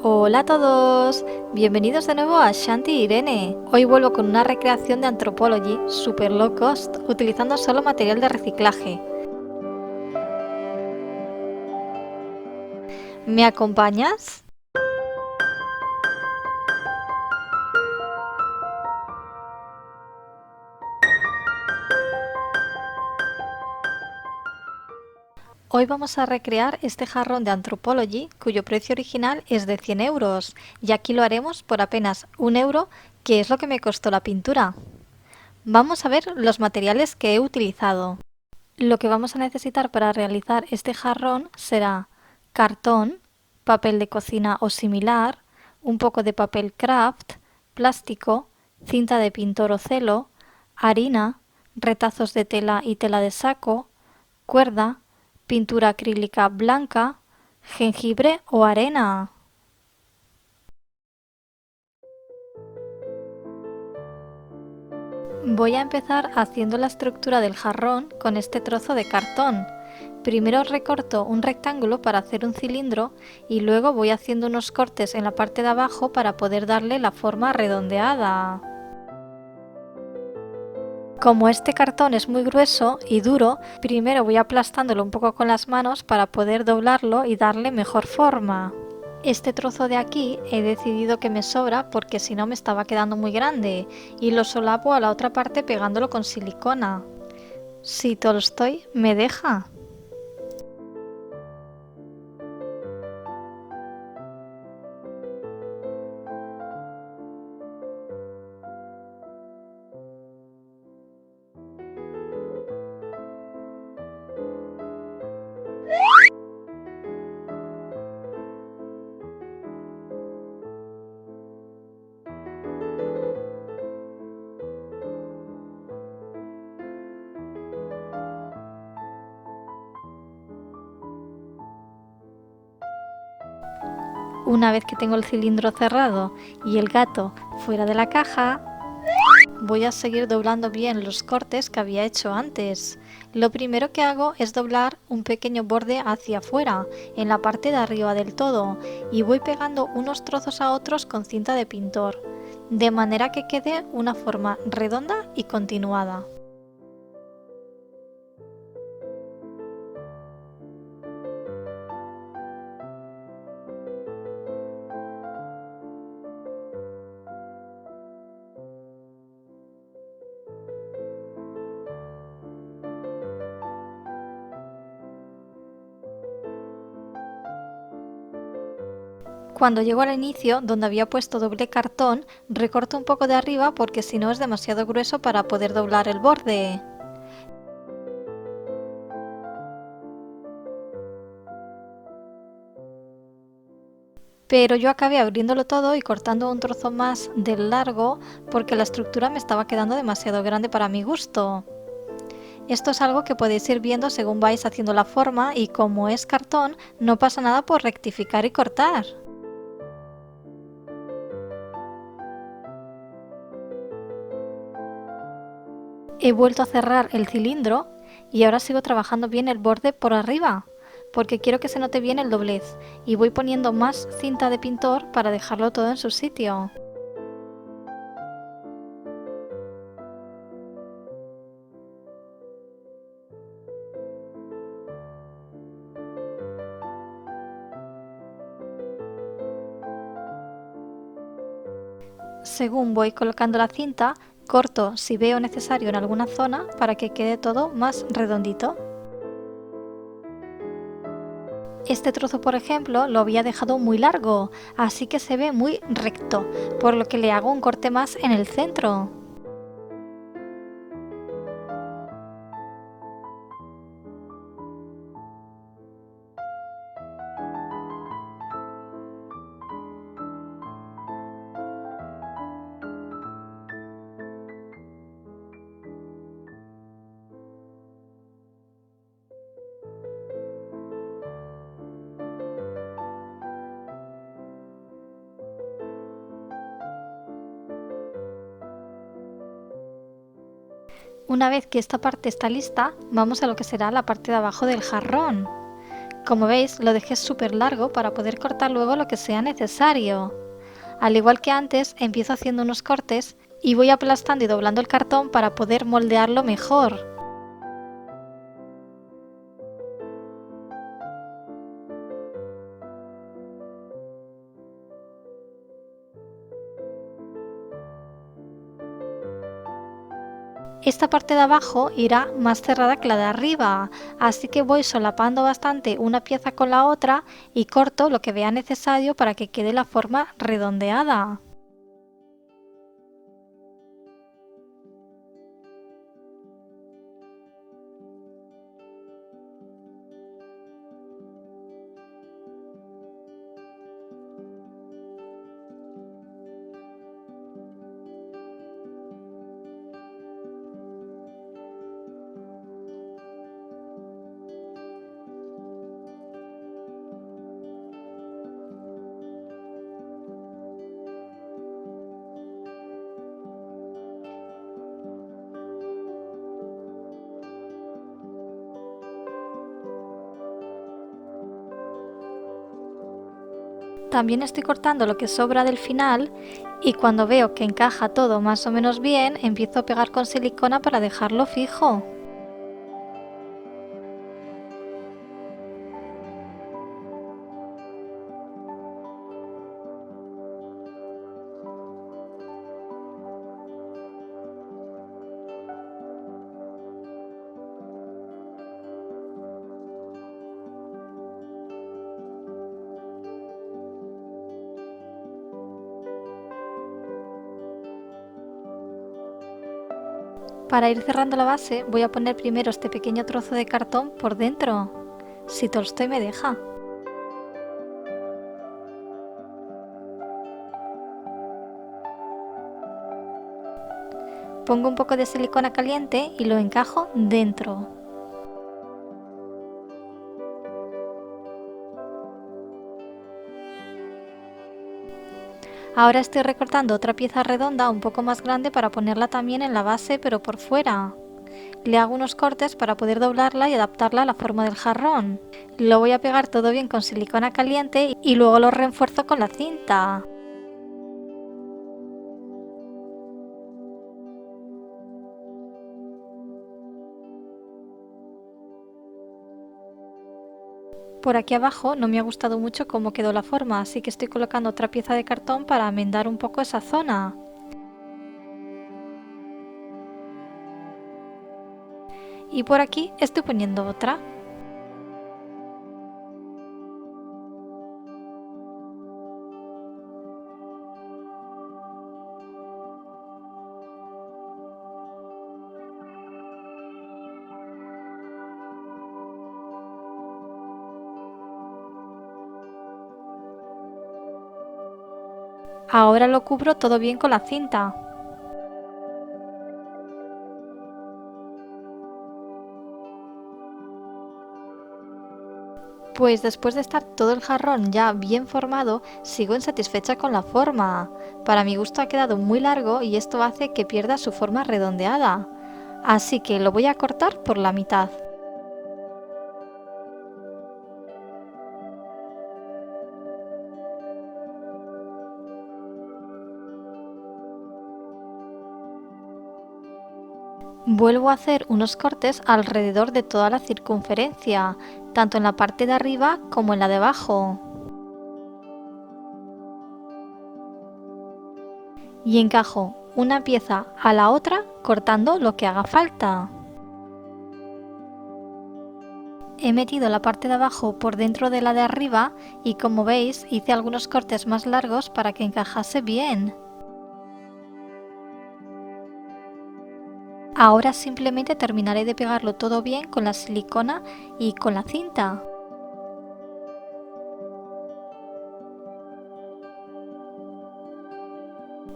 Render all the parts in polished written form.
Hola a todos, bienvenidos de nuevo a Shanti y Irene. Hoy vuelvo con una recreación de Anthropology super low cost, utilizando solo material de reciclaje. ¿Me acompañas? Hoy vamos a recrear este jarrón de Anthropology cuyo precio original es de 100 euros y aquí lo haremos por apenas 1 euro, que es lo que me costó la pintura. Vamos a ver los materiales que he utilizado. Lo que vamos a necesitar para realizar este jarrón será cartón, papel de cocina o similar, un poco de papel craft, plástico, cinta de pintor o celo, harina, retazos de tela y tela de saco, cuerda, pintura acrílica blanca, jengibre o arena. Voy a empezar haciendo la estructura del jarrón con este trozo de cartón. Primero recorto un rectángulo para hacer un cilindro y luego voy haciendo unos cortes en la parte de abajo para poder darle la forma redondeada. Como este cartón es muy grueso y duro, primero voy aplastándolo un poco con las manos para poder doblarlo y darle mejor forma. Este trozo de aquí he decidido que me sobra porque si no me estaba quedando muy grande y lo solapo a la otra parte pegándolo con silicona. Si Tolstoy me deja. Una vez que tengo el cilindro cerrado y el gato fuera de la caja, voy a seguir doblando bien los cortes que había hecho antes. Lo primero que hago es doblar un pequeño borde hacia afuera, en la parte de arriba del todo, y voy pegando unos trozos a otros con cinta de pintor, de manera que quede una forma redonda y continuada. Cuando llego al inicio, donde había puesto doble cartón, recorto un poco de arriba porque si no es demasiado grueso para poder doblar el borde. Pero yo acabé abriéndolo todo y cortando un trozo más del largo porque la estructura me estaba quedando demasiado grande para mi gusto. Esto es algo que podéis ir viendo según vais haciendo la forma y como es cartón, no pasa nada por rectificar y cortar. He vuelto a cerrar el cilindro y ahora sigo trabajando bien el borde por arriba, porque quiero que se note bien el doblez y voy poniendo más cinta de pintor para dejarlo todo en su sitio. Según voy colocando la cinta, corto si veo necesario en alguna zona para que quede todo más redondito. Este trozo, por ejemplo, lo había dejado muy largo, así que se ve muy recto, por lo que le hago un corte más en el centro. Una vez que esta parte está lista, vamos a lo que será la parte de abajo del jarrón. Como veis, lo dejé súper largo para poder cortar luego lo que sea necesario. Al igual que antes, empiezo haciendo unos cortes y voy aplastando y doblando el cartón para poder moldearlo mejor. Esta parte de abajo irá más cerrada que la de arriba, así que voy solapando bastante una pieza con la otra y corto lo que vea necesario para que quede la forma redondeada. También estoy cortando lo que sobra del final y cuando veo que encaja todo más o menos bien, empiezo a pegar con silicona para dejarlo fijo. Para ir cerrando la base voy a poner primero este pequeño trozo de cartón por dentro, si Tolstoy me deja. Pongo un poco de silicona caliente y lo encajo dentro. Ahora estoy recortando otra pieza redonda un poco más grande para ponerla también en la base pero por fuera. Le hago unos cortes para poder doblarla y adaptarla a la forma del jarrón. Lo voy a pegar todo bien con silicona caliente y luego lo refuerzo con la cinta. Por aquí abajo no me ha gustado mucho cómo quedó la forma, así que estoy colocando otra pieza de cartón para enmendar un poco esa zona. Y por aquí estoy poniendo otra. Ahora lo cubro todo bien con la cinta. Pues después de estar todo el jarrón ya bien formado, sigo insatisfecha con la forma. Para mi gusto ha quedado muy largo y esto hace que pierda su forma redondeada. Así que lo voy a cortar por la mitad. Vuelvo a hacer unos cortes alrededor de toda la circunferencia, tanto en la parte de arriba como en la de abajo. Y encajo una pieza a la otra cortando lo que haga falta. He metido la parte de abajo por dentro de la de arriba y como veis hice algunos cortes más largos para que encajase bien. Ahora simplemente terminaré de pegarlo todo bien con la silicona y con la cinta.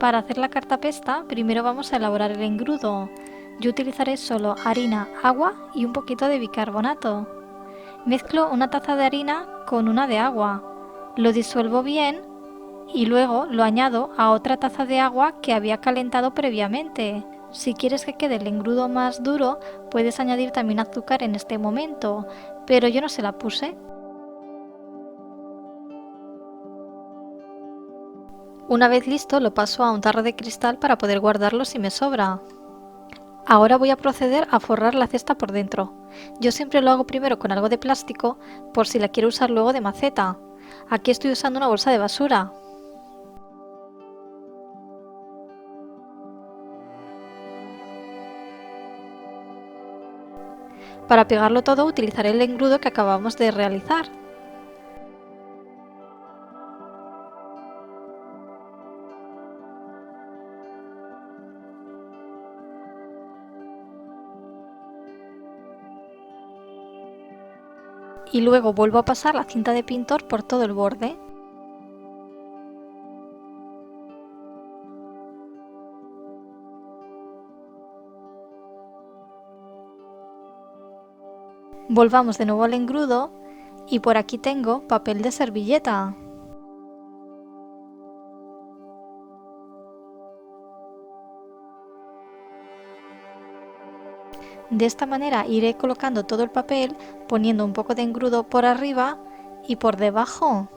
Para hacer la cartapesta, primero vamos a elaborar el engrudo. Yo utilizaré solo harina, agua y un poquito de bicarbonato. Mezclo una taza de harina con una de agua. Lo disuelvo bien y luego lo añado a otra taza de agua que había calentado previamente. Si quieres que quede el engrudo más duro, puedes añadir también azúcar en este momento, pero yo no se la puse. Una vez listo, lo paso a un tarro de cristal para poder guardarlo si me sobra. Ahora voy a proceder a forrar la cesta por dentro. Yo siempre lo hago primero con algo de plástico por si la quiero usar luego de maceta. Aquí estoy usando una bolsa de basura. Para pegarlo todo utilizaré el engrudo que acabamos de realizar. Y luego vuelvo a pasar la cinta de pintor por todo el borde. Volvamos de nuevo al engrudo y por aquí tengo papel de servilleta. De esta manera iré colocando todo el papel poniendo un poco de engrudo por arriba y por debajo.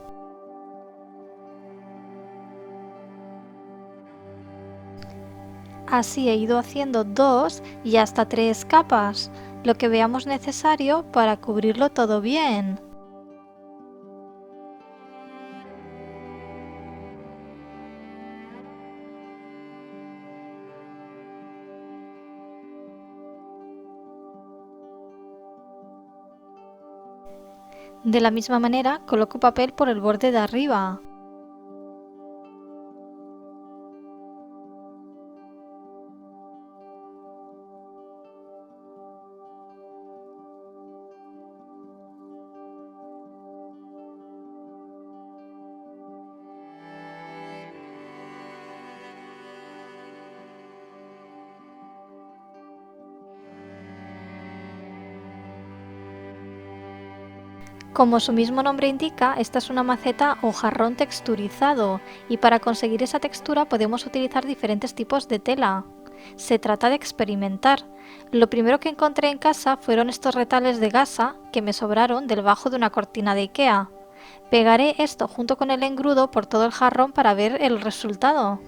Así he ido haciendo 2 y hasta 3 capas, lo que veamos necesario para cubrirlo todo bien. De la misma manera coloco papel por el borde de arriba. Como su mismo nombre indica, esta es una maceta o jarrón texturizado y para conseguir esa textura podemos utilizar diferentes tipos de tela. Se trata de experimentar. Lo primero que encontré en casa fueron estos retales de gasa que me sobraron del bajo de una cortina de IKEA. Pegaré esto junto con el engrudo por todo el jarrón para ver el resultado.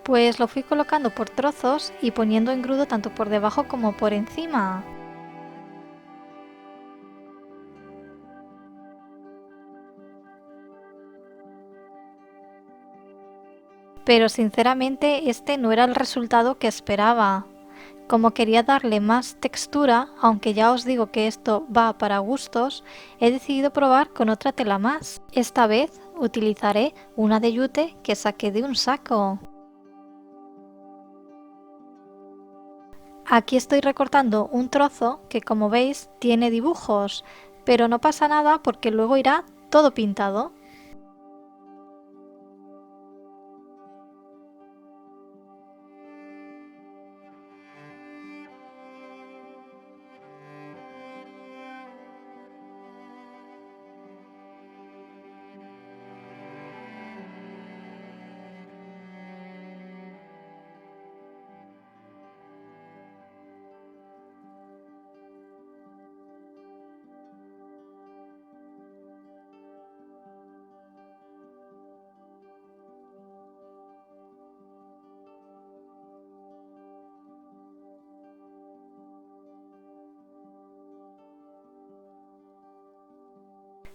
Pues lo fui colocando por trozos y poniendo engrudo tanto por debajo como por encima. Pero sinceramente este no era el resultado que esperaba. Como quería darle más textura, aunque ya os digo que esto va para gustos, he decidido probar con otra tela más. Esta vez utilizaré una de yute que saqué de un saco. Aquí estoy recortando un trozo que, como veis, tiene dibujos, pero no pasa nada porque luego irá todo pintado.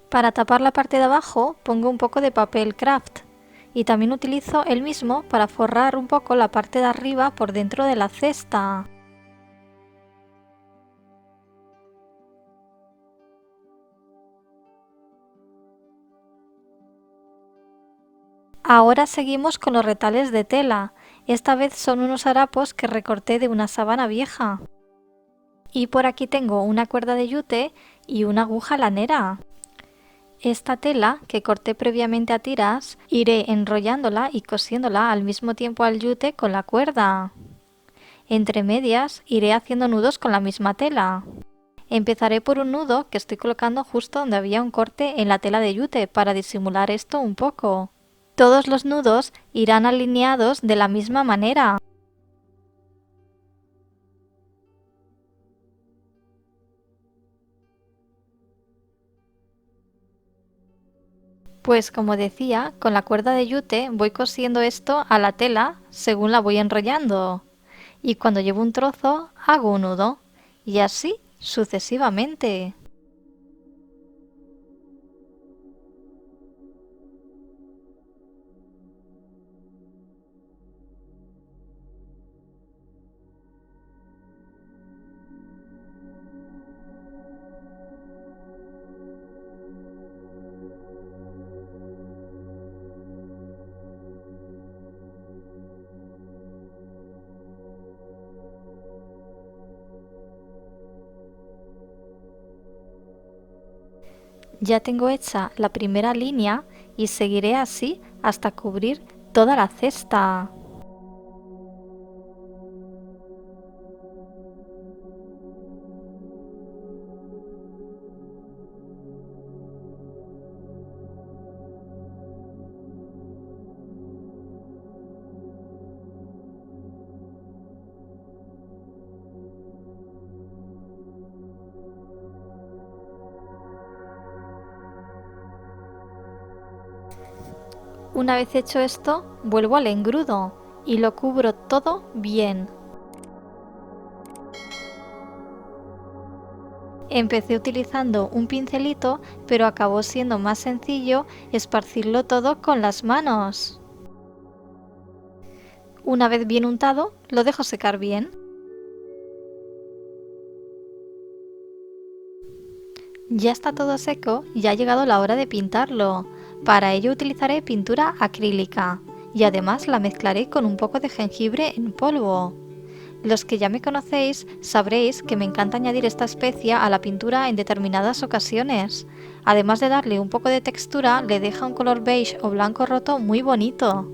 Para tapar la parte de abajo pongo un poco de papel craft y también utilizo el mismo para forrar un poco la parte de arriba por dentro de la cesta. Ahora seguimos con los retales de tela. Esta vez son unos harapos que recorté de una sábana vieja. Y por aquí tengo una cuerda de yute y una aguja lanera. Esta tela, que corté previamente a tiras, iré enrollándola y cosiéndola al mismo tiempo al yute con la cuerda. Entre medias iré haciendo nudos con la misma tela. Empezaré por un nudo que estoy colocando justo donde había un corte en la tela de yute para disimular esto un poco. Todos los nudos irán alineados de la misma manera. Pues como decía, con la cuerda de yute voy cosiendo esto a la tela según la voy enrollando. Y cuando llevo un trozo, hago un nudo. Y así sucesivamente. Ya tengo hecha la primera línea y seguiré así hasta cubrir toda la cesta. Una vez hecho esto, vuelvo al engrudo y lo cubro todo bien. Empecé utilizando un pincelito, pero acabó siendo más sencillo esparcirlo todo con las manos. Una vez bien untado, lo dejo secar bien. Ya está todo seco y ha llegado la hora de pintarlo. Para ello utilizaré pintura acrílica y además la mezclaré con un poco de jengibre en polvo. Los que ya me conocéis sabréis que me encanta añadir esta especia a la pintura en determinadas ocasiones. Además de darle un poco de textura, le deja un color beige o blanco roto muy bonito.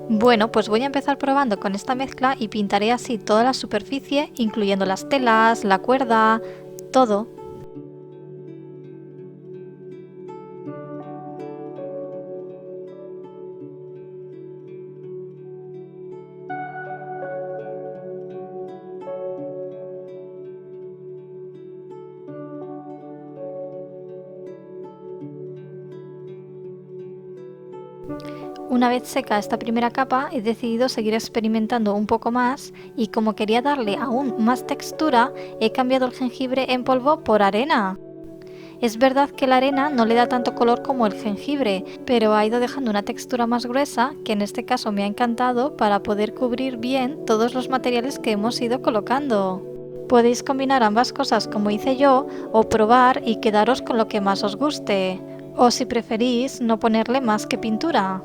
Bueno, pues voy a empezar probando con esta mezcla y pintaré así toda la superficie, incluyendo las telas, la cuerda, todo. Una vez seca esta primera capa, he decidido seguir experimentando un poco más y como quería darle aún más textura, he cambiado el jengibre en polvo por arena. Es verdad que la arena no le da tanto color como el jengibre, pero ha ido dejando una textura más gruesa que en este caso me ha encantado para poder cubrir bien todos los materiales que hemos ido colocando. Podéis combinar ambas cosas como hice yo o probar y quedaros con lo que más os guste, o si preferís no ponerle más que pintura.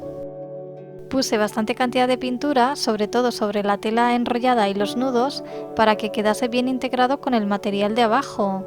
Puse bastante cantidad de pintura, sobre todo sobre la tela enrollada y los nudos, para que quedase bien integrado con el material de abajo.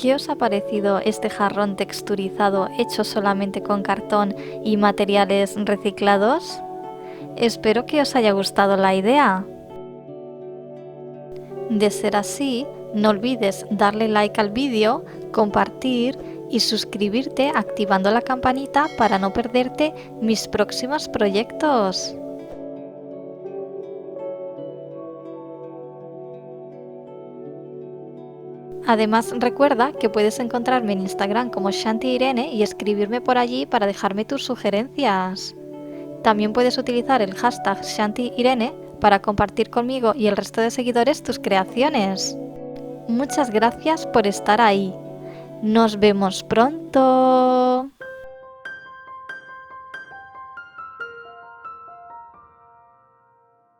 ¿Qué os ha parecido este jarrón texturizado hecho solamente con cartón y materiales reciclados? Espero que os haya gustado la idea. De ser así, no olvides darle like al vídeo, compartir y suscribirte activando la campanita para no perderte mis próximos proyectos. Además, recuerda que puedes encontrarme en Instagram como Shanti Irene y escribirme por allí para dejarme tus sugerencias. También puedes utilizar el hashtag Shanti Irene para compartir conmigo y el resto de seguidores tus creaciones. Muchas gracias por estar ahí. Nos vemos pronto.